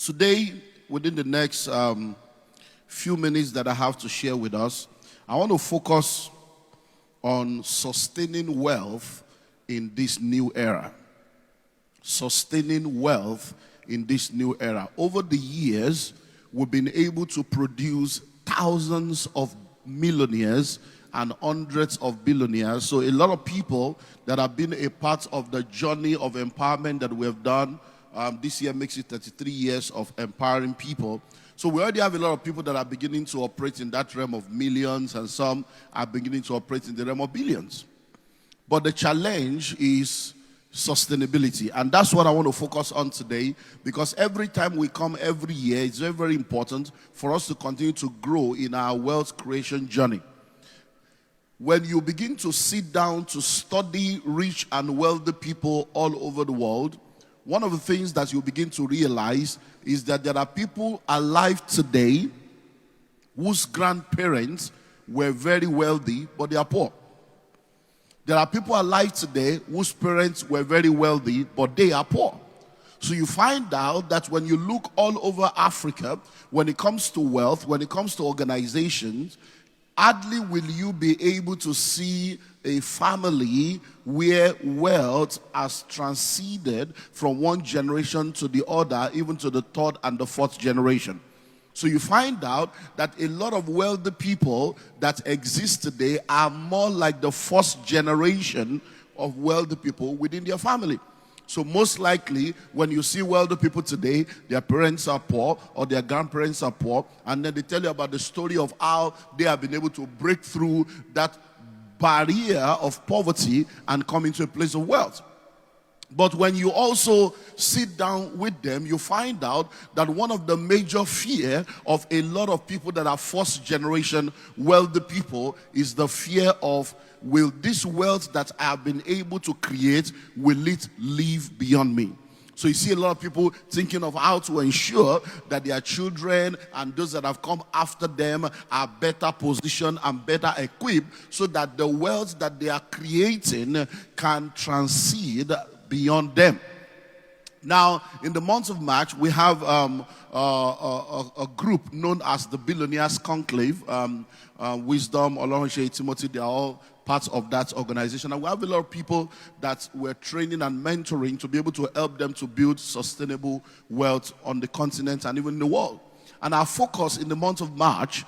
Today, within the next few minutes that I have to share with us, I want to focus on sustaining wealth in this new era. Sustaining wealth in this new era. Over the years, we've been able to produce thousands of millionaires and hundreds of billionaires. So a lot of people that have been a part of the journey of empowerment that we have done. This year makes it 33 years of empowering people. So we already have a lot of people that are beginning to operate in that realm of millions, and some are beginning to operate in the realm of billions. But the challenge is sustainability. And that's what I want to focus on today, because every time we come every year, it's very, very important for us to continue to grow in our wealth creation journey. When you begin to sit down to study rich and wealthy people all over the world, one of the things that you begin to realize is that there are people alive today whose grandparents were very wealthy, but they are poor. There are people alive today whose parents were very wealthy, but they are poor. So you find out that when you look all over Africa, when it comes to wealth, when it comes to organizations, hardly will you be able to see a family where wealth has transcended from one generation to the other, even to the third and the fourth generation. So you find out that a lot of wealthy people that exist today are more like the first generation of wealthy people within their family. So most likely, when you see wealthy people today, their parents are poor or their grandparents are poor, and then they tell you about the story of how they have been able to break through that barrier of poverty and come into a place of wealth. But when you also sit down with them, you find out that one of the major fear of a lot of people that are first generation wealthy people is the fear of, will this wealth that I have been able to create, will it live beyond me? So you see a lot of people thinking of how to ensure that their children and those that have come after them are better positioned and better equipped, so that the wealth that they are creating can transcend beyond them. Now, in the month of March, we have a group known as the Billionaires Conclave. Wisdom, Olumide, Timothy, they are all parts of that organization. And we have a lot of people that we're training and mentoring to be able to help them to build sustainable wealth on the continent and even in the world. And our focus in the month of March,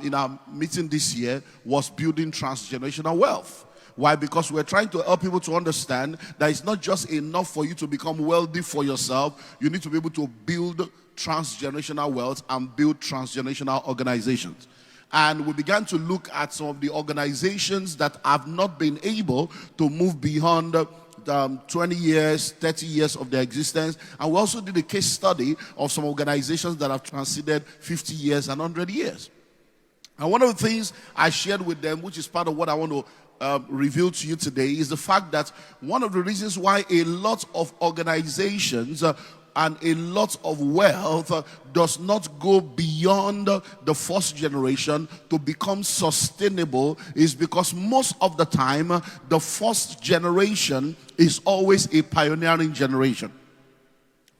in our meeting this year, was building transgenerational wealth. Why? Because we're trying to help people to understand that it's not just enough for you to become wealthy for yourself. You need to be able to build transgenerational wealth and build transgenerational organizations. And we began to look at some of the organizations that have not been able to move beyond 20 years, 30 years of their existence. And we also did a case study of some organizations that have transcended 50 years and 100 years. And one of the things I shared with them, which is part of what I want to reveal to you today, is the fact that one of the reasons why a lot of organizations and a lot of wealth does not go beyond the first generation to become sustainable is because most of the time the first generation is always a pioneering generation.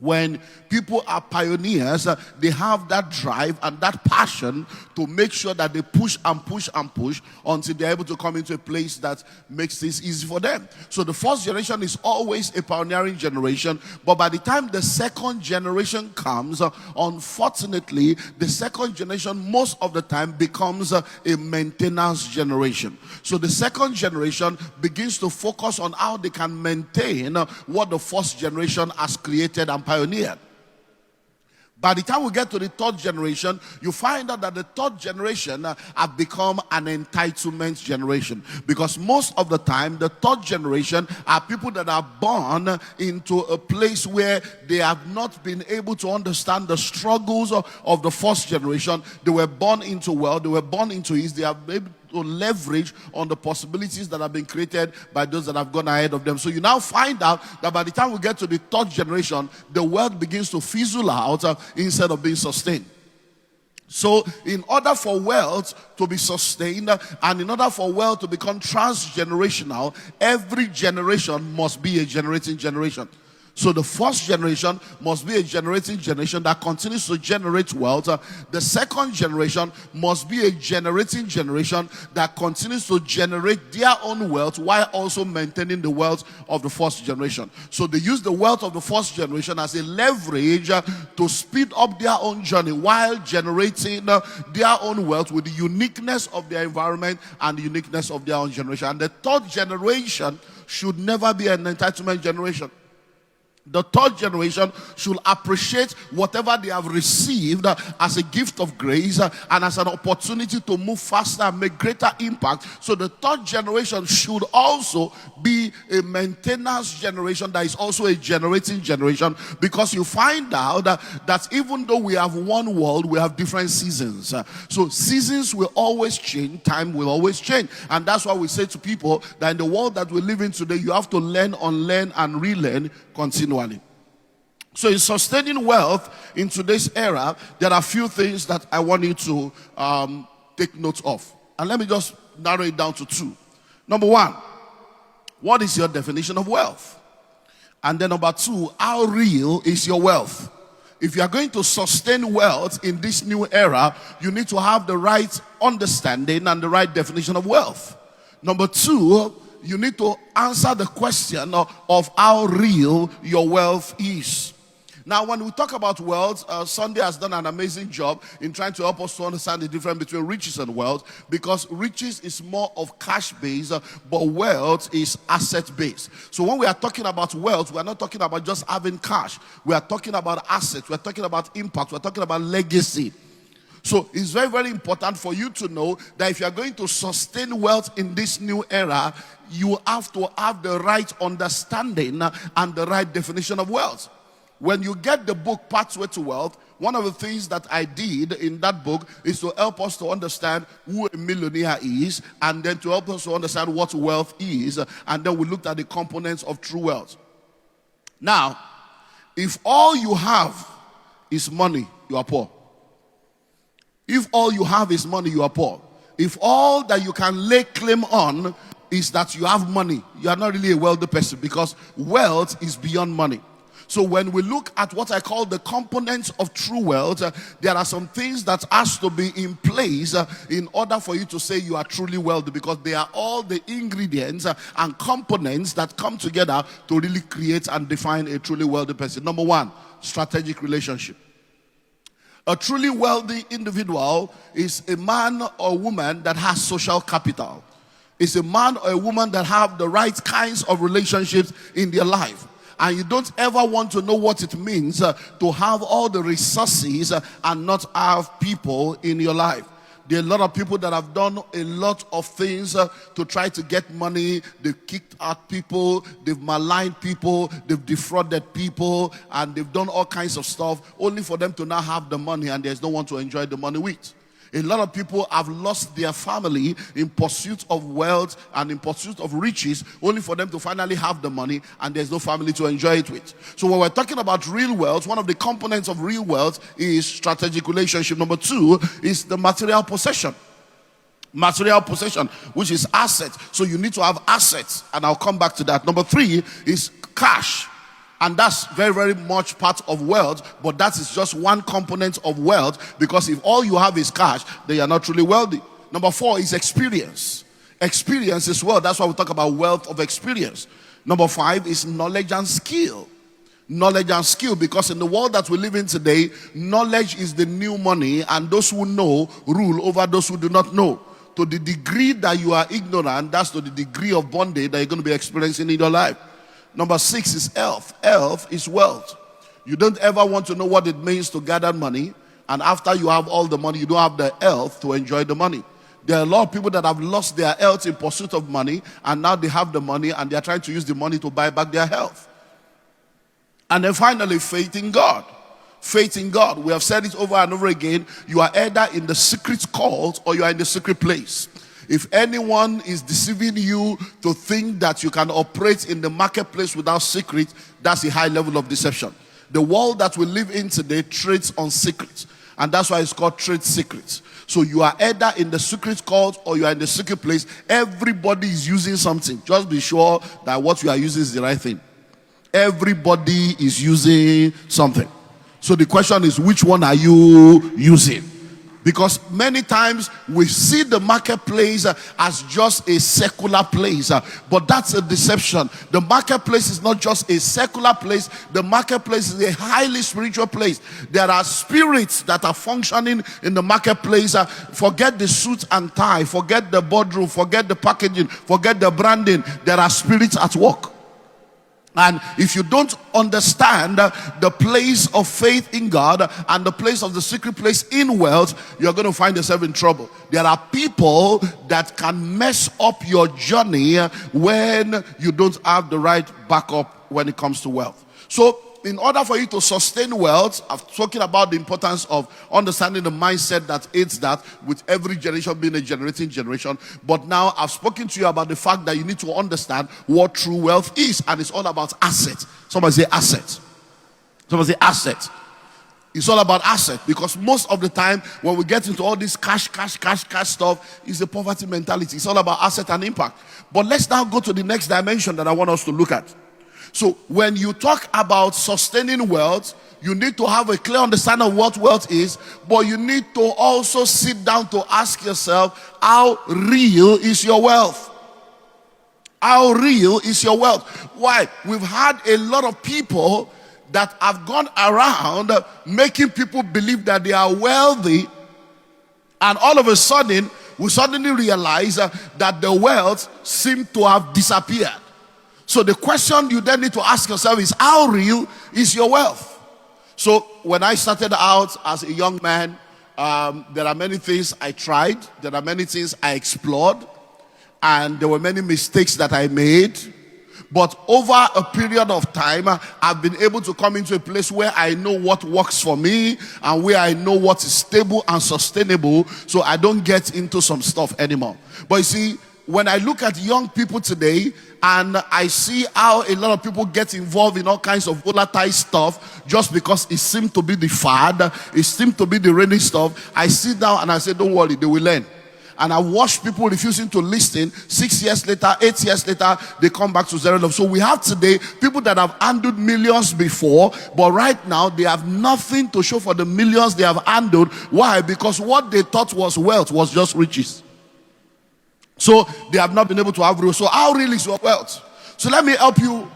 When people are pioneers, they have that drive and that passion to make sure that they push and push and push until they're able to come into a place that makes this easy for them. So the first generation is always a pioneering generation, but by the time the second generation comes, unfortunately, the second generation most of the time becomes a maintenance generation. So the second generation begins to focus on how they can maintain what the first generation has created and pioneered. By the time we get to the third generation, you find out that the third generation have become an entitlement generation. Because most of the time, the third generation are people that are born into a place where they have not been able to understand the struggles of the first generation. They were born into wealth, they were born into ease, they have maybe to leverage on the possibilities that have been created by those that have gone ahead of them. So you now find out that by the time we get to the third generation, the wealth begins to fizzle out instead of being sustained. So in order for wealth to be sustained and in order for wealth to become transgenerational, every generation must be a generating generation. So the first generation must be a generating generation that continues to generate wealth. The second generation must be a generating generation that continues to generate their own wealth while also maintaining the wealth of the first generation. So they use the wealth of the first generation as a leverage to speed up their own journey while generating their own wealth with the uniqueness of their environment and the uniqueness of their own generation. And the third generation should never be an entitlement generation. The third generation should appreciate whatever they have received as a gift of grace and as an opportunity to move faster and make greater impact. So the third generation should also be a maintenance generation that is also a generating generation, because you find out that even though we have one world, we have different seasons. So seasons will always change, time will always change. And that's why we say to people that in the world that we live in today, you have to learn, unlearn, and relearn continually. So in sustaining wealth in today's era, there are a few things that I want you to take note of. And let me just narrow it down to two. Number one, what is your definition of wealth? And then number two, how real is your wealth? If you are going to sustain wealth in this new era, you need to have the right understanding and the right definition of wealth. Number two, you need to answer the question of how real your wealth is. Now, when we talk about wealth, Sunday has done an amazing job in trying to help us to understand the difference between riches and wealth, because riches is more of cash-based, but wealth is asset-based. So when we are talking about wealth, we are not talking about just having cash. We are talking about assets. We are talking about impact. We are talking about legacy. So it's very, very important for you to know that if you are going to sustain wealth in this new era, you have to have the right understanding and the right definition of wealth. When you get the book Pathway to Wealth, one of the things that I did in that book is to help us to understand who a millionaire is, and then to help us to understand what wealth is, and then we looked at the components of true wealth. Now, if all you have is money, you are poor. If all you have is money, you are poor. If all that you can lay claim on is that you have money, you are not really a wealthy person, because wealth is beyond money. So when we look at what I call the components of true wealth, there are some things that has to be in place in order for you to say you are truly wealthy, because they are all the ingredients and components that come together to really create and define a truly wealthy person. Number one, strategic relationship. A truly wealthy individual is a man or woman that has social capital. It's a man or a woman that have the right kinds of relationships in their life. And you don't ever want to know what it means to have all the resources and not have people in your life. There are a lot of people that have done a lot of things to try to get money. They've kicked out people, they've maligned people, they've defrauded people, and they've done all kinds of stuff only for them to now have the money, and there's no one to enjoy the money with. A lot of people have lost their family in pursuit of wealth and in pursuit of riches, only for them to finally have the money, and there's no family to enjoy it with. So when we're talking about real wealth, one of the components of real wealth is strategic relationship. Number two is the material possession. Material possession, which is assets. So you need to have assets, and I'll come back to that. Number three is cash. And that's very, very much part of wealth, but that is just one component of wealth, because if all you have is cash, then you're not truly wealthy. Number four is experience. Experience is wealth. That's why we talk about wealth of experience. Number five is knowledge and skill. Knowledge and skill, because in the world that we live in today, knowledge is the new money, and those who know rule over those who do not know. To the degree that you are ignorant, that's to the degree of bondage that you're going to be experiencing in your life. Number six is health. Health is wealth. You don't ever want to know what it means to gather money, and after you have all the money, you don't have the health to enjoy the money. There are a lot of people that have lost their health in pursuit of money, and now they have the money, and they are trying to use the money to buy back their health. And then finally, faith in God. Faith in God. We have said it over and over again. You are either in the secret cult or you are in the secret place. If anyone is deceiving you to think that you can operate in the marketplace without secret, that's a high level of deception. The world that we live in today trades on secrets, and that's why it's called trade secrets. So you are either in the secret cult or you are in the secret place. Everybody is using something. Just be sure that what you are using is the right thing. Everybody is using something. So the question is, which one are you using? Because many times we see the marketplace as just a secular place, but that's a deception. The marketplace is not just a secular place. The marketplace is a highly spiritual place. There are spirits that are functioning in the marketplace. Forget the suit and tie, forget the boardroom, forget the packaging, forget the branding. There are spirits at work. And if you don't understand the place of faith in God and the place of the secret place in wealth, you're going to find yourself in trouble. There are people that can mess up your journey when you don't have the right backup when it comes to wealth. So, in order for you to sustain wealth, I've spoken about the importance of understanding the mindset that aids that, with every generation being a generating generation. But now I've spoken to you about the fact that you need to understand what true wealth is, and it's all about assets. Somebody say asset. Somebody say asset. It's all about asset, because most of the time when we get into all this cash stuff, it's a poverty mentality. It's all about asset and impact. But let's now go to the next dimension that I want us to look at. So when you talk about sustaining wealth, you need to have a clear understanding of what wealth is, but you need to also sit down to ask yourself, how real is your wealth? How real is your wealth? Why? We've had a lot of people that have gone around making people believe that they are wealthy, and all of a sudden, we suddenly realize that the wealth seemed to have disappeared. So the question you then need to ask yourself is, how real is your wealth? So when I started out as a young man, there are many things I tried. There are many things I explored. And there were many mistakes that I made. But over a period of time, I've been able to come into a place where I know what works for me and where I know what is stable and sustainable, so I don't get into some stuff anymore. But you see, when I look at young people today and I see how a lot of people get involved in all kinds of volatile stuff just because it seems to be the fad, it seems to be the rainy stuff, I sit down and I say, don't worry, they will learn. And I watch people refusing to listen. 6 years later, 8 years later, they come back to zero level. So we have today people that have handled millions before, but right now they have nothing to show for the millions they have handled. Why? Because what they thought was wealth was just riches. So they have not been able to have real. So how real is your wealth? So let me help you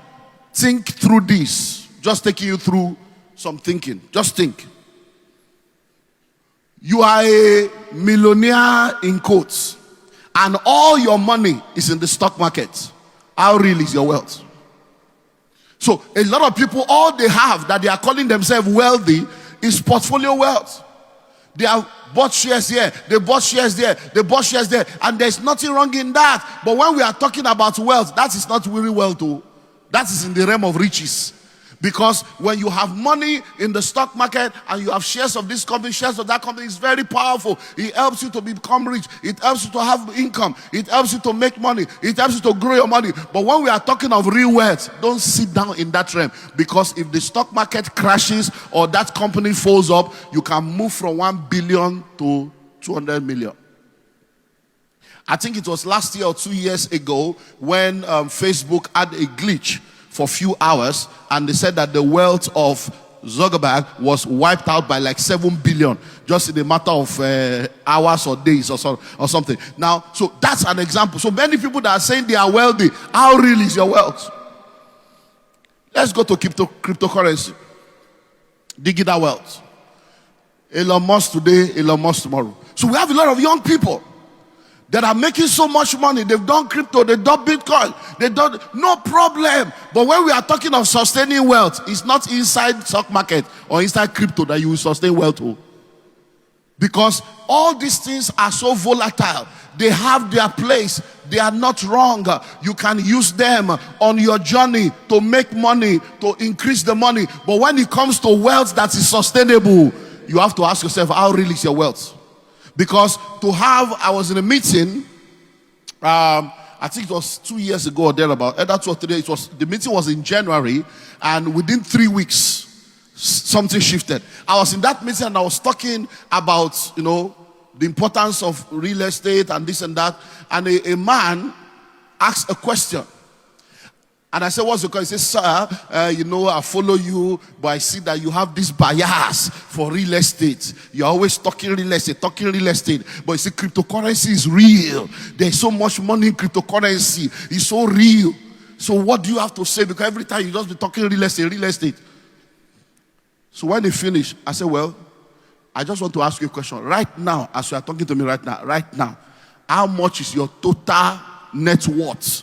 think through this. Just taking you through some thinking. Just think. You are a millionaire in quotes, and all your money is in the stock market. How real is your wealth? So a lot of people, all they have that they are calling themselves wealthy is portfolio wealth. They have bought shares here, they bought shares there, they bought shares there, and there's nothing wrong in that. But when we are talking about wealth, that is not really wealth, though. That is in the realm of riches. Because when you have money in the stock market and you have shares of this company, shares of that company, it's very powerful. It helps you to become rich. It helps you to have income. It helps you to make money. It helps you to grow your money. But when we are talking of real wealth, don't sit down in that realm. Because if the stock market crashes or that company falls up, you can move from 1 billion to 200 million. I think it was last year or 2 years ago when Facebook had a glitch for a few hours, and they said that the wealth of Zuckerberg was wiped out by like 7 billion just in a matter of hours or days or something. Now, so that's an example. So many people that are saying they are wealthy, how real is your wealth? Let's go to cryptocurrency. Digital wealth. Elon Musk today, Elon Musk tomorrow. So we have a lot of young people that are making so much money. They've done crypto, they've done Bitcoin, they've done, no problem. But when we are talking of sustaining wealth, it's not inside stock market or inside crypto that you will sustain wealth. Because all these things are so volatile. They have their place. They are not wrong. You can use them on your journey to make money, to increase the money. But when it comes to wealth that is sustainable, you have to ask yourself, how real is your wealth? Because I was in a meeting, I think it was 2 years ago or thereabout, either 2 or 3 days. The meeting was in January, and within 3 weeks, something shifted. I was in that meeting and I was talking about, the importance of real estate and this and that. And a man asked a question. And I said, what's the call? He said, sir, I follow you, but I see that you have this bias for real estate. You're always talking real estate. But you see, cryptocurrency is real. There's so much money in cryptocurrency. It's so real. So what do you have to say? Because every time you just be talking real estate. So when they finish, I said, well, I just want to ask you a question. Right now, as you are talking to me right now, how much is your total net worth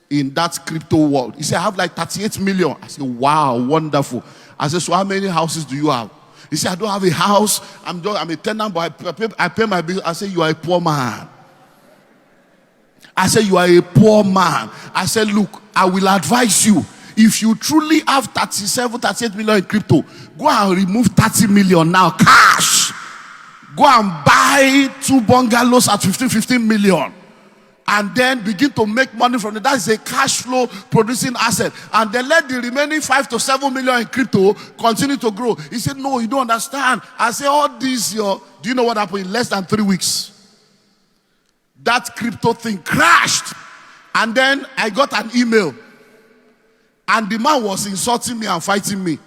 in that crypto world? He said, I have like 38 million. I said, wow, wonderful. I said, so how many houses do you have? He said, I don't have a house. I'm a tenant, but I pay my bills. I said, you are a poor man. I said, you are a poor man. I said, look, I will advise you. If you truly have 38 million in crypto, go and remove 30 million now, cash. Go and buy 2 bungalows at 15 million. And then begin to make money from it. That is a cash flow producing asset. And then let the remaining 5 to 7 million in crypto continue to grow. He said, no, you don't understand. I said, all this, do you know what happened in less than 3 weeks? That crypto thing crashed. And then I got an email. And the man was insulting me and fighting me.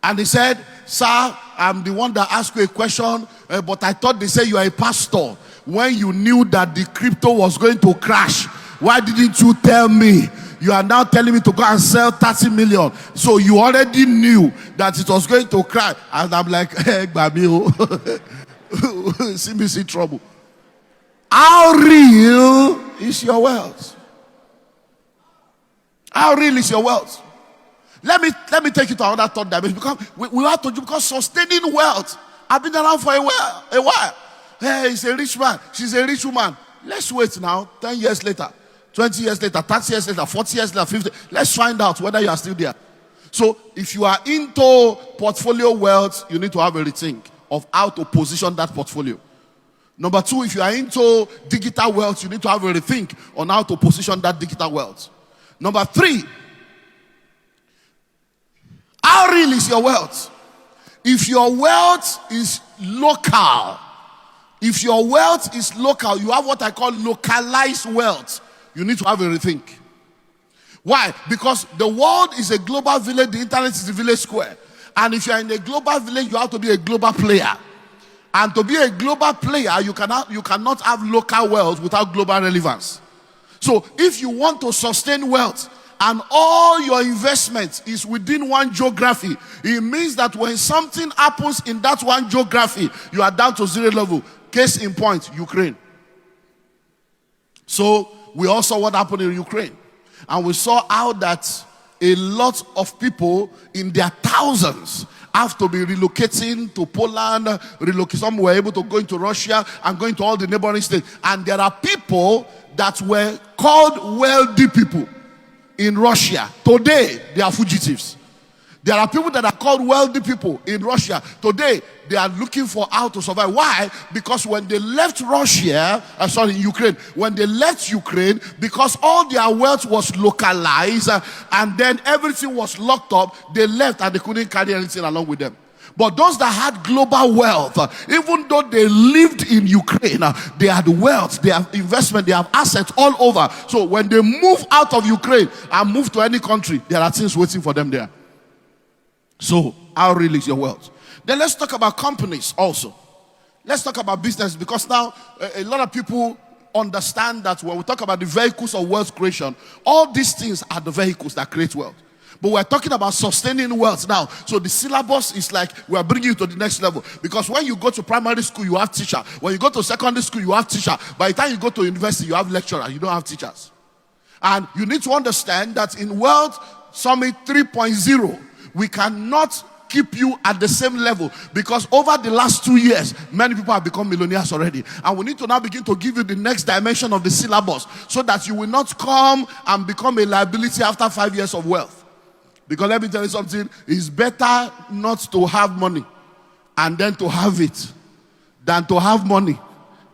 And he said, sir, I'm the one that asked you a question, but I thought they said you are a pastor. When you knew that the crypto was going to crash, why didn't you tell me? You are now telling me to go and sell 30 million. So you already knew that it was going to crash. And I'm like, hey, Babio, see me see trouble. How real is your wealth? How real is your wealth? Let me take you to another thought dimension. Because sustaining wealth, I've been around for a while. Hey, he's a rich man. She's a rich woman. Let's wait now. 10 years later, 20 years later, 30 years later, 40 years later, 50. Let's find out whether you are still there. So if you are into portfolio wealth, you need to have a rethink of how to position that portfolio. Number 2, if you are into digital wealth, you need to have a rethink on how to position that digital wealth. Number 3, how real is your wealth? If your wealth is local, you have what I call localized wealth. You need to have a rethink. Why? Because the world is a global village, the internet is a village square. And if you are in a global village, you have to be a global player. And to be a global player, you cannot have local wealth without global relevance. So if you want to sustain wealth and all your investment is within one geography, it means that when something happens in that one geography, you are down to zero level. Case in point, Ukraine. So we all saw what happened in Ukraine. And we saw how that a lot of people in their thousands have to be relocating to Poland, some were able to go into Russia and go into all the neighboring states. And there are people that were called wealthy people in Russia. Today, they are fugitives. There are people that are called wealthy people in Russia. Today, they are looking for how to survive. Why? Because when they left Ukraine, when they left Ukraine, because all their wealth was localized and then everything was locked up, they left and they couldn't carry anything along with them. But those that had global wealth, even though they lived in Ukraine, they had wealth, they have investment, they have assets all over. So when they move out of Ukraine and move to any country, there are things waiting for them there. So, how real is your wealth? Then let's talk about companies also. Let's talk about business, because now a lot of people understand that when we talk about the vehicles of wealth creation, all these things are the vehicles that create wealth. But we're talking about sustaining wealth now. So the syllabus is like we're bringing you to the next level. Because when you go to primary school, you have teacher. When you go to secondary school, you have teacher. By the time you go to university, you have lecturer. You don't have teachers. And you need to understand that in Wealth Summit 3.0, we cannot keep you at the same level, because over the last 2 years, many people have become millionaires already. And we need to now begin to give you the next dimension of the syllabus, so that you will not come and become a liability after 5 years of wealth. Because let me tell you something, it's better not to have money and then to have it than to have money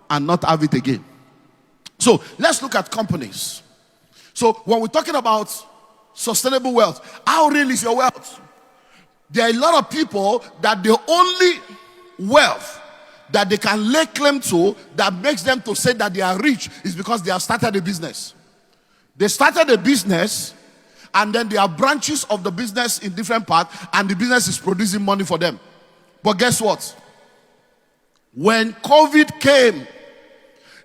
and not have it again. So let's look at companies. So when we're talking about sustainable wealth, how real is your wealth? There are a lot of people that the only wealth that they can lay claim to that makes them to say that they are rich is because they have started a business. They started a business, and then there are branches of the business in different parts, and the business is producing money for them. But guess what? When COVID came,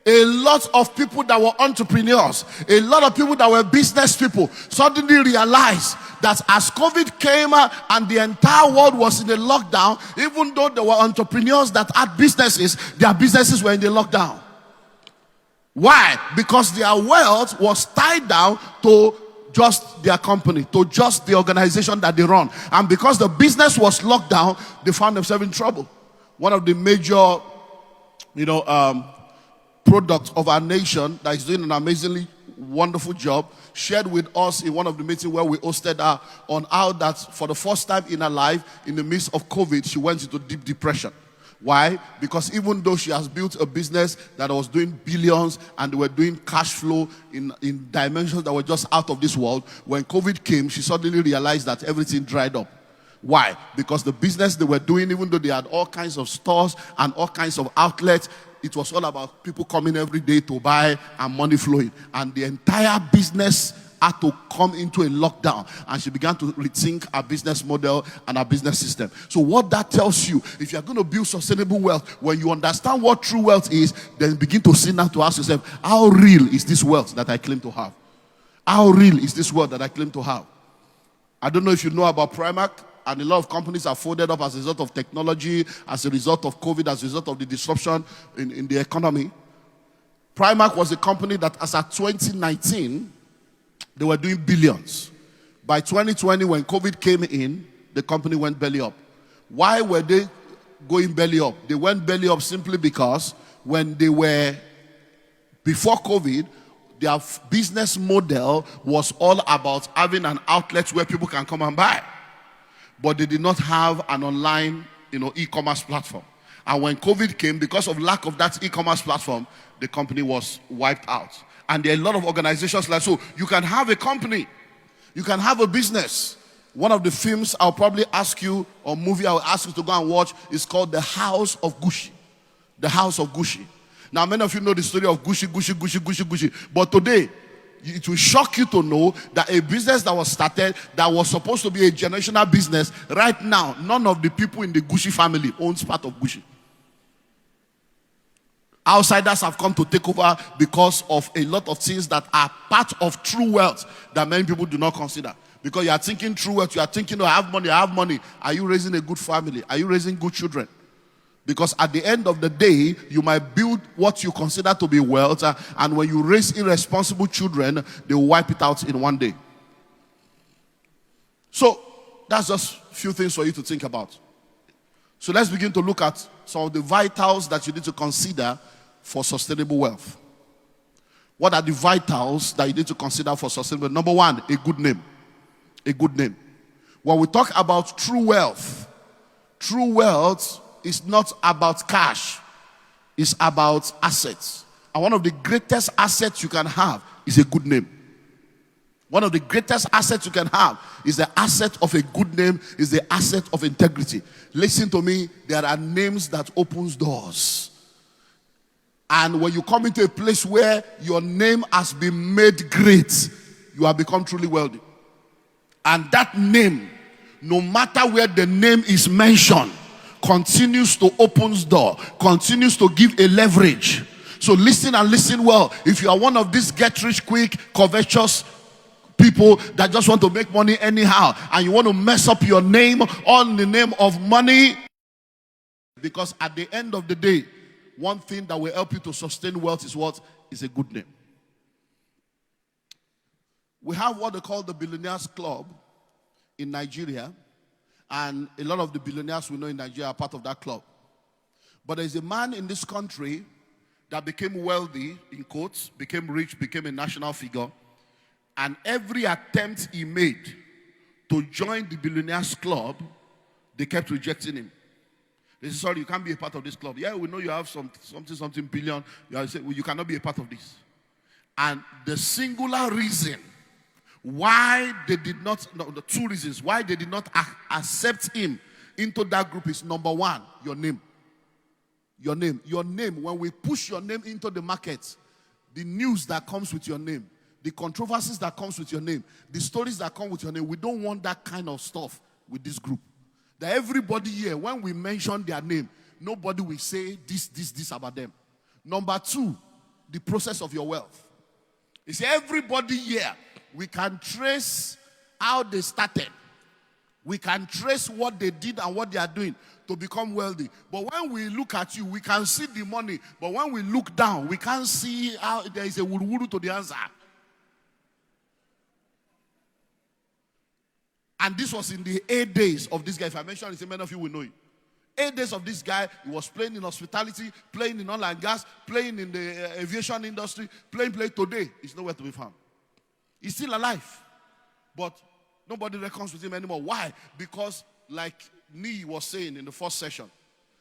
a lot of people that were entrepreneurs, a lot of people that were business people suddenly realized that as COVID came and the entire world was in a lockdown, even though there were entrepreneurs that had businesses, their businesses were in the lockdown. Why? Because their wealth was tied down to just their company, to just the organization that they run. And because the business was locked down, they found themselves in trouble. One of the major, products of our nation that is doing an amazingly wonderful job shared with us in one of the meetings where we hosted her on how that for the first time in her life, in the midst of COVID, she went into deep depression. Why? Because even though she has built a business that was doing billions and they were doing cash flow in dimensions that were just out of this world, when COVID came, she suddenly realized that everything dried up. Why? Because the business they were doing, even though they had all kinds of stores and all kinds of outlets, it was all about people coming every day to buy and money flowing. And the entire business had to come into a lockdown, and she began to rethink her business model and her business system. So what that tells you, if you're going to build sustainable wealth, when you understand what true wealth is, then begin to sit down to ask yourself, how real is this wealth that I claim to have? How real is this wealth that I claim to have? I don't know if you know about Primark, and a lot of companies are folded up as a result of technology, as a result of COVID, as a result of the disruption in the economy. Primark was a company that as at 2019, they were doing billions. By 2020, when COVID came in, the company went belly up. Why were they going belly up? They went belly up simply because when they were, before COVID, their business model was all about having an outlet where people can come and buy. But they did not have an online, e-commerce platform. And when COVID came, because of lack of that e-commerce platform, the company was wiped out. And there are a lot of organizations like, so you can have a company, you can have a business. One of the films I'll probably ask you, or movie I'll ask you to go and watch, is called The House of Gucci. The House of Gucci. Now, many of you know the story of Gucci. But today, it will shock you to know that a business that was started, that was supposed to be a generational business, right now, none of the people in the Gucci family owns part of Gucci. Outsiders have come to take over because of a lot of things that are part of true wealth that many people do not consider. Because you are thinking true wealth, you are thinking, I have money. Are you raising a good family? Are you raising good children? Because at the end of the day, you might build what you consider to be wealth, and when you raise irresponsible children, they will wipe it out in one day. So, that's just a few things for you to think about. So let's begin to look at some of the vitals that you need to consider for sustainable wealth. What are the vitals that you need to consider for sustainable? Number one, a good name. A good name. When we talk about true wealth is not about cash. It's about assets. And one of the greatest assets you can have is a good name. One of the greatest assets you can have is the asset of a good name, is the asset of integrity. Listen to me, there are names that opens doors. And when you come into a place where your name has been made great, you have become truly wealthy. And that name, no matter where the name is mentioned, continues to open door, continues to give a leverage. So listen and listen well. If you are one of these get rich quick, covetous people that just want to make money anyhow, and you want to mess up your name on the name of money, because at the end of the day, one thing that will help you to sustain wealth is what? Is a good name. We have what they call the Billionaires Club in Nigeria, and a lot of the billionaires we know in Nigeria are part of that club. But there's a man in this country that became wealthy, in quotes, became rich, became a national figure, and every attempt he made to join the Billionaires Club, they kept rejecting him. They said, sorry, you can't be a part of this club. Yeah, we know you have something billion. You cannot be a part of this. And the singular reason why they did not, the two reasons why they did not accept him into that group is, number one, your name. Your name. Your name, when we push your name into the market, the news that comes with your name, the controversies that comes with your name, the stories that come with your name. We don't want that kind of stuff with this group. That everybody here, when we mention their name, nobody will say this about them. Number two, the process of your wealth. You see, everybody here, we can trace how they started. We can trace what they did and what they are doing to become wealthy. But when we look at you, we can see the money. But when we look down, we can't see how there is a wuru to the answer. And this was in the 8 days of this guy. If I mention it, many of you will know it. 8 days of this guy, he was playing in hospitality, playing in oil and gas, playing in the aviation industry, playing today. He's nowhere to be found. He's still alive. But nobody reckons with him anymore. Why? Because like Nee was saying in the first session,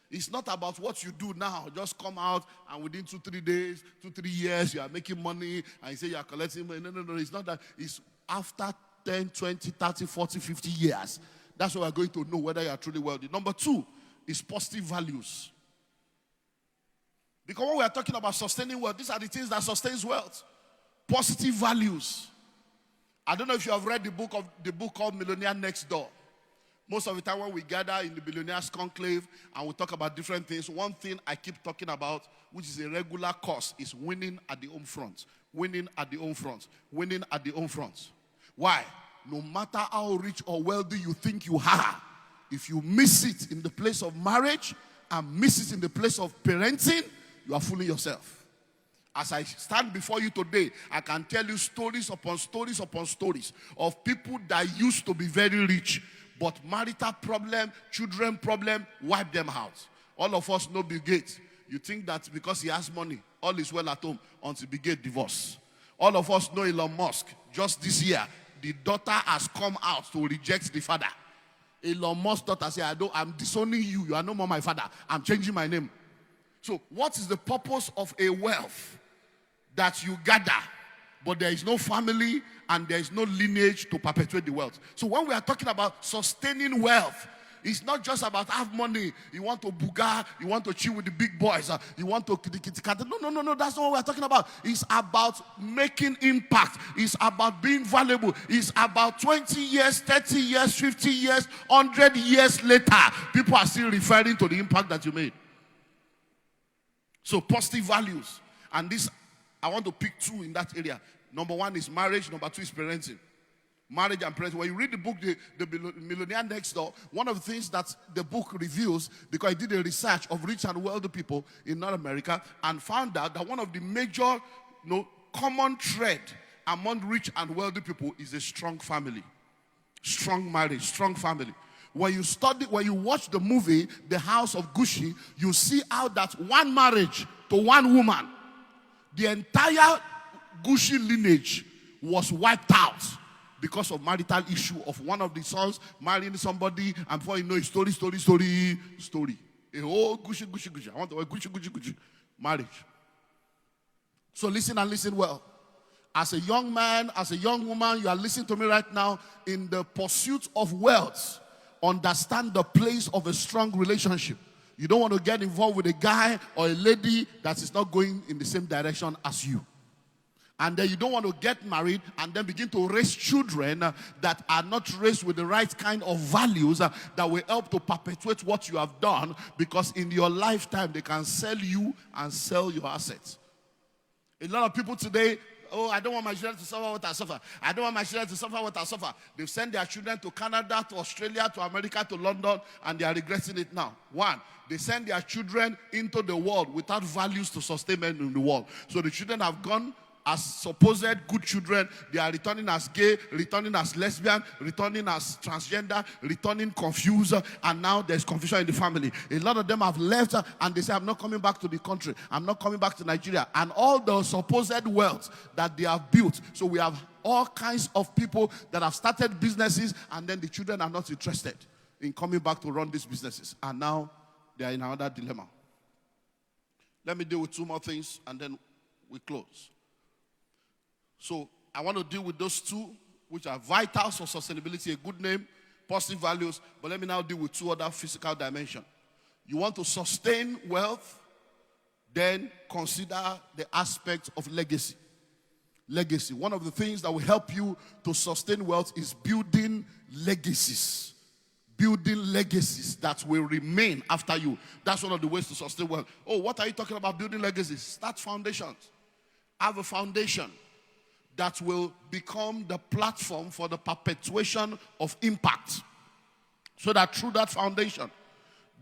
it's not about what you do now. Just come out and within 2-3 days, 2-3 years, you are making money and you say you are collecting money. No. It's not that. It's after 10, 20, 30, 40, 50 years. That's when we're going to know whether you are truly wealthy. Number two is positive values. Because when we are talking about sustaining wealth, these are the things that sustains wealth. Positive values. I don't know if you have read the book called Millionaire Next Door. Most of the time when we gather in the Billionaires Conclave and we talk about different things, one thing I keep talking about, which is a regular course, is winning at the home front. Winning at the home front. Winning at the home front. Why? No matter how rich or wealthy you think you are, if you miss it in the place of marriage and miss it in the place of parenting, you are fooling yourself. As I stand before you today, I can tell you stories upon stories upon stories of people that used to be very rich, but marital problem, children problem, wipe them out. All of us know Bill Gates. You think that because he has money, all is well at home until Bill Gates divorce. All of us know Elon Musk. Just this year, the daughter has come out to reject the father. Elon Musk's daughter said, I'm disowning you. You are no more my father. I'm changing my name. So what is the purpose of a wealth that you gather, but there is no family and there is no lineage to perpetuate the wealth? So when we are talking about sustaining wealth, it's not just about have money. You want to booga, you want to chill with the big boys, you want to kitty cat. No, that's not what we're talking about. It's about making impact. It's about being valuable. It's about 20 years, 30 years, 50 years, 100 years later. People are still referring to the impact that you made. So positive values. And this, I want to pick two in that area. Number one is marriage. Number two is parenting. Marriage and parenting. When you read the book, the Millionaire Next Door, one of the things that the book reveals, because I did a research of rich and wealthy people in North America and found out that one of the major common thread among rich and wealthy people is a strong family. Strong marriage, strong family. When you watch the movie, The House of Gucci, you see how that one marriage to one woman, the entire Gucci lineage was wiped out because of marital issue of one of the sons marrying somebody, and before you know it, story. A whole Gucci. I want to Gucci. Marriage. So listen and listen well. As a young man, as a young woman, you are listening to me right now. In the pursuit of wealth, understand the place of a strong relationship. You don't want to get involved with a guy or a lady that is not going in the same direction as you. And then you don't want to get married and then begin to raise children that are not raised with the right kind of values that will help to perpetuate what you have done, because in your lifetime they can sell you and sell your assets. A lot of people today, I don't want my children to suffer what I suffer. I don't want my children to suffer what I suffer. They've sent their children to Canada, to Australia, to America, to London, and they are regretting it now. One, they send their children into the world without values to sustain them in the world. So the children have gone as supposed good children. They are returning as gay, returning as lesbian, returning as transgender, returning confused, and now there's confusion in the family. A lot of them have left and they say, I'm not coming back to the country. I'm not coming back to Nigeria. And all the supposed wealth that they have built. So we have all kinds of people that have started businesses, and then the children are not interested in coming back to run these businesses. And now they are in another dilemma. Let me deal with two more things and then we close. So I want to deal with those two, which are vital for sustainability, a good name, positive values. But let me now deal with two other physical dimensions. You want to sustain wealth, then consider the aspect of legacy. Legacy. One of the things that will help you to sustain wealth is building legacies. Building legacies that will remain after you. That's one of the ways to sustain wealth. Oh, what are you talking about building legacies? Start foundations. Have a foundation that will become the platform for the perpetuation of impact. So that through that foundation,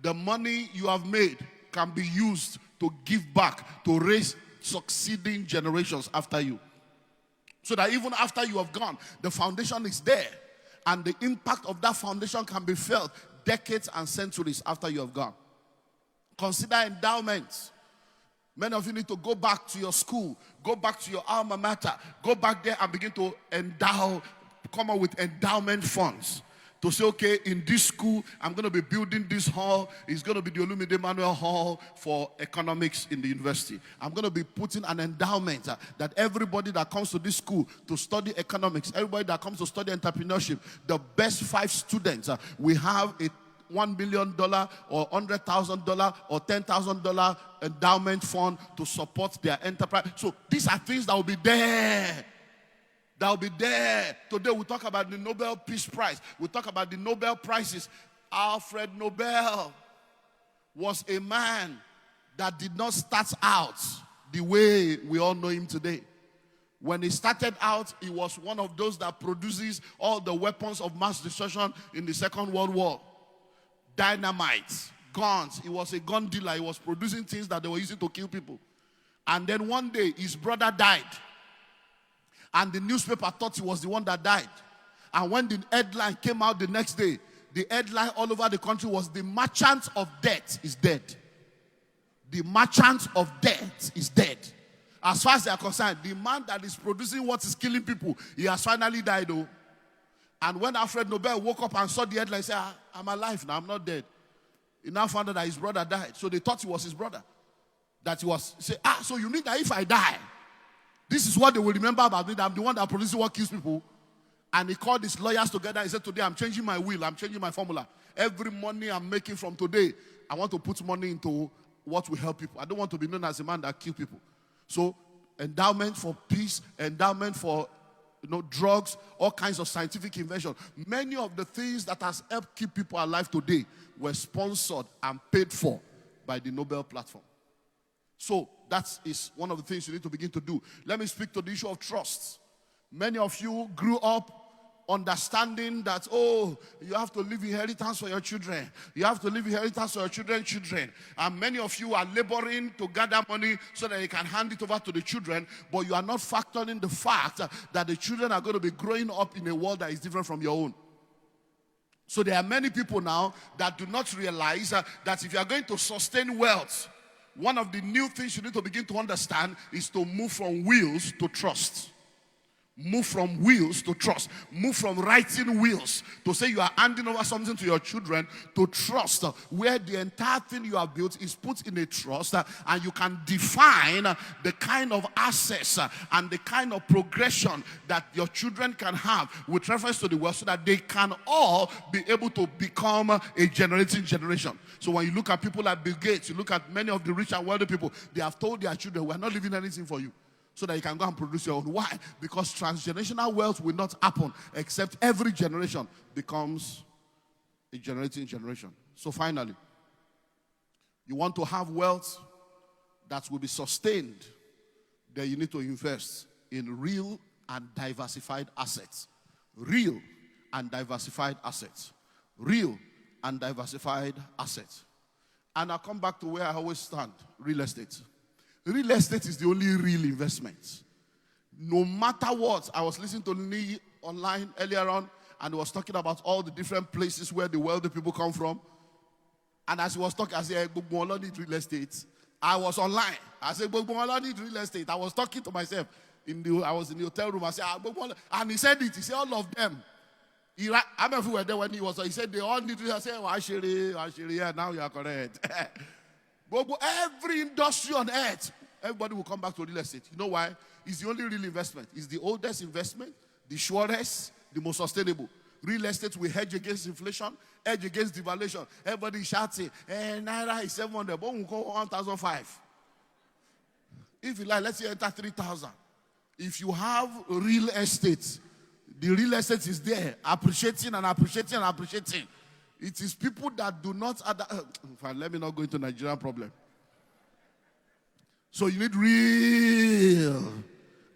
the money you have made can be used to give back, to raise succeeding generations after you. So that even after you have gone, the foundation is there. And the impact of that foundation can be felt decades and centuries after you have gone. Consider endowments. Many of you need to go back to your school, go back to your alma mater, go back there and begin to endow, come up with endowment funds. To say, okay, in this school, I'm going to be building this hall. It's going to be the Olumide Emmanuel Hall for economics in the university. I'm going to be putting an endowment that everybody that comes to this school to study economics, everybody that comes to study entrepreneurship, the best 5 students, we have a $1 million or $100,000 or $10,000 endowment fund to support their enterprise. So these are things that will be there. That will be there. Today we'll talk about the Nobel Peace Prize. We'll talk about the Nobel Prizes. Alfred Nobel was a man that did not start out the way we all know him today. When he started out, he was one of those that produces all the weapons of mass destruction in the Second World War. Dynamite, guns. He was a gun dealer. He was producing things that they were using to kill people. And then one day, his brother died. And the newspaper thought he was the one that died. And when the headline came out the next day, the headline all over the country was, "The merchant of death is dead." The merchant of death is dead. As far as they are concerned, the man that is producing what is killing people, he has finally died, though. And when Alfred Nobel woke up and saw the headline, he said, "I'm alive now, I'm not dead." He now found out that his brother died. So they thought he was his brother. That he was, say, so you mean that if I die, this is what they will remember about me, that I'm the one that produces what kills people. And he called his lawyers together. He said, today I'm changing my will. I'm changing my formula. Every money I'm making from today, I want to put money into what will help people. I don't want to be known as a man that kills people. So endowment for peace, endowment for drugs, all kinds of scientific invention. Many of the things that has helped keep people alive today were sponsored and paid for by the Nobel platform. So that is one of the things you need to begin to do. Let me speak to the issue of trust. Many of you grew up understanding that, you have to leave inheritance for your children. You have to leave inheritance for your children's children. And many of you are laboring to gather money so that you can hand it over to the children, but you are not factoring the fact that the children are going to be growing up in a world that is different from your own. So there are many people now that do not realize that if you are going to sustain wealth, one of the new things you need to begin to understand is to move from wills to trust. Move from wills to trust. Move from writing wills to say you are handing over something to your children to trust, where the entire thing you have built is put in a trust, and you can define the kind of access and the kind of progression that your children can have with reference to the wealth, so that they can all be able to become a generating generation. So when you look at people like Bill Gates, you look at many of the rich and wealthy people, they have told their children, we are not leaving anything for you, so that you can go and produce your own. Why? Because transgenerational wealth will not happen except every generation becomes a generating generation. So finally, you want to have wealth that will be sustained, then you need to invest in real and diversified assets. Real and diversified assets. Real and diversified assets. And I'll come back to where I always stand, real estate. Real estate is the only real investment. No matter what, I was listening to Lee online earlier on, and he was talking about all the different places where the wealthy people come from. And as he was talking, I said, Gbogbo need real estate. I was online. I said, Gbogbo need real estate. I was talking to myself. I was in the hotel room. I said, and he said it. He said, all of them. I remember we were there when he said, they all need real estate. I said, Ashiri, yeah, now you are correct. Every industry on earth, everybody will come back to real estate. You know why? It's the only real investment. It's the oldest investment, the surest, the most sustainable. Real estate will hedge against inflation, hedge against devaluation. Everybody is shouting, Naira is 700, but we'll go 1,005. If you like, let's say enter 3,000. If you have real estate, the real estate is there, appreciating and appreciating and appreciating. It is people that do not... let me not go into Nigerian problem. So you need real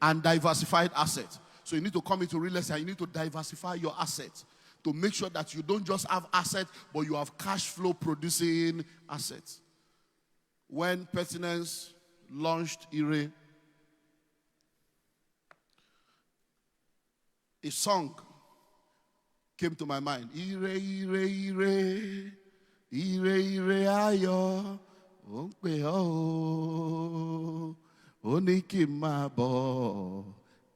and diversified assets. So you need to come into real estate and you need to diversify your assets to make sure that you don't just have assets, but you have cash flow producing assets. When Pertinence launched Ire, a song came to my mind. Ire, ire, ire, ire, ire, ayo, onpe o, oniki mabo,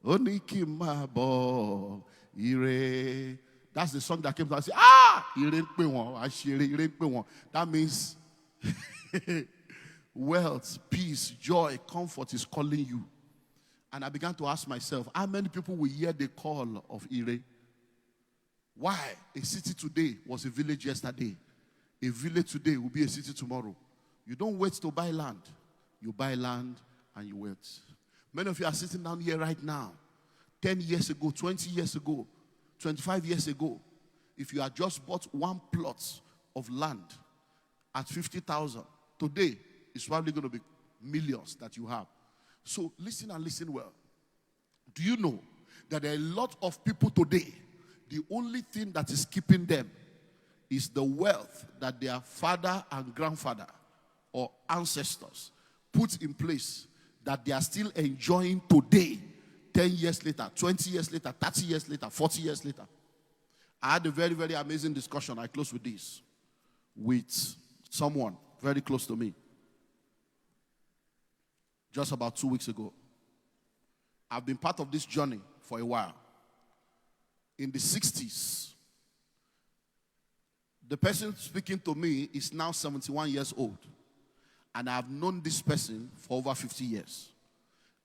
oniki mabo, ire. That's the song that came to us. Ire npe won, ashire, ire npe won. That means wealth, peace, joy, comfort is calling you. And I began to ask myself, how many people will hear the call of Ire? Why? A city today was a village yesterday. A village today will be a city tomorrow. You don't wait to buy land. You buy land and you wait. Many of you are sitting down here right now. 10 years ago, 20 years ago, 25 years ago, if you had just bought one plot of land at 50,000, today it's probably going to be millions that you have. So listen and listen well. Do you know that there are a lot of people today, the only thing that is keeping them is the wealth that their father and grandfather or ancestors put in place that they are still enjoying today, 10 years later, 20 years later, 30 years later, 40 years later. I had a very, very amazing discussion. I close with this. With someone very close to me. Just about 2 weeks ago. I've been part of this journey for a while. In the 60s, the person speaking to me is now 71 years old. And I've known this person for over 50 years.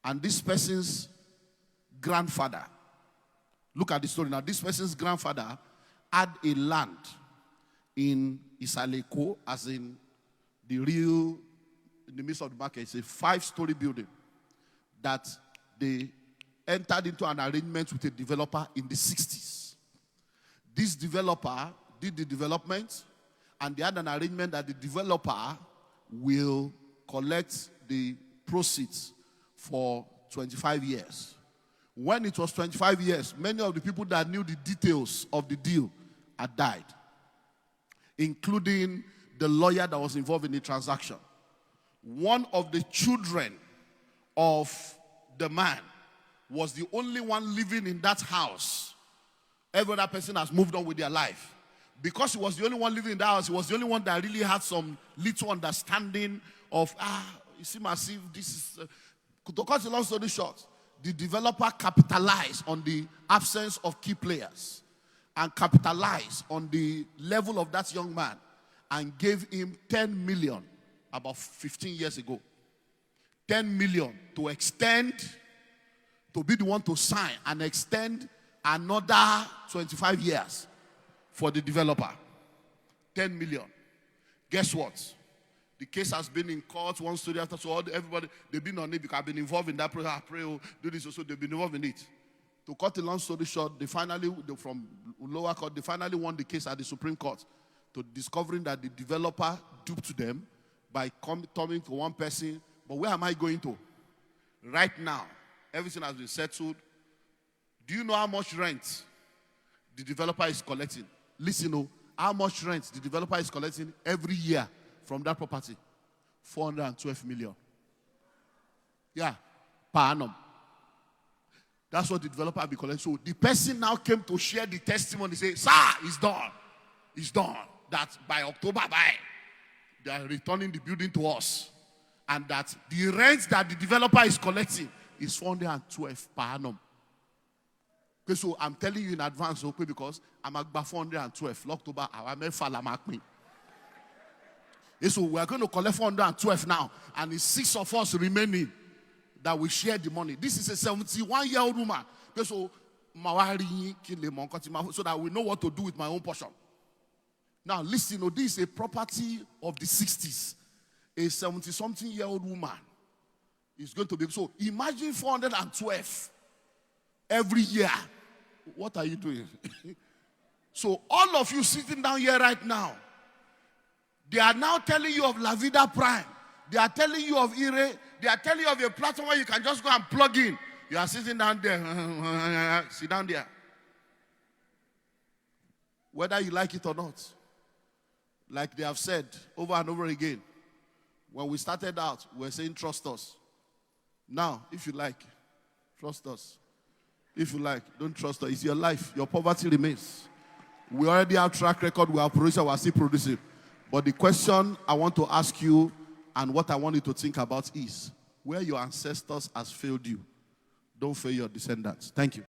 And this person's grandfather, look at the story now. This person's grandfather had a land in Isaleko, as in in the midst of the market. It's a 5-story building that they entered into an arrangement with a developer in the 60s. This developer did the development, and they had an arrangement that the developer will collect the proceeds for 25 years. When it was 25 years, many of the people that knew the details of the deal had died, including the lawyer that was involved in the transaction. One of the children of the man was the only one living in that house. Every other person has moved on with their life. Because he was the only one living in that house, he was the only one that really had some little understanding of, you see, massive, this is... to cut a long story short, the developer capitalized on the absence of key players and capitalized on the level of that young man and gave him 10 million about 15 years ago. 10 million to extend, to be the one to sign and extend another 25 years for the developer. 10 million. Guess what? The case has been in court, one story after, so everybody, they've been on it because I've been involved in that process. I pray, do this, so they've been involved in it. To cut a long story short, from lower court, they finally won the case at the Supreme Court to discovering that the developer duped them by coming to one person. But where am I going to? Right now, everything has been settled. Do you know how much rent the developer is collecting? Listen, how much rent the developer is collecting every year from that property? 412 million. Yeah, per annum. That's what the developer will be collecting. So the person now came to share the testimony. Say, sir, it's done. It's done. That by October, they are returning the building to us. And that the rent that the developer is collecting is 412 per annum. Okay, so I'm telling you in advance, okay, because I'm at 412. October, so we are going to collect 412 now. And it's 6 of us remaining that we share the money. This is a 71-year-old woman. Okay, so that we know what to do with my own portion. Now, listen, this is a property of the 60s. A 70-something-year-old woman It's going to be. So imagine 412 every year. What are you doing? So all of you sitting down here right now, they are now telling you of La Vida Prime. They are telling you of Ire. They are telling you of a platform where you can just go and plug in. You are sitting down there. Sit down there. Whether you like it or not. Like they have said over and over again. When we started out, we were saying, trust us. Now, if you like, trust us. If you like, don't trust us. It's your life. Your poverty remains. We already have track record. We are producing. We are still producing. But the question I want to ask you and what I want you to think about is, where your ancestors has failed you, don't fail your descendants. Thank you.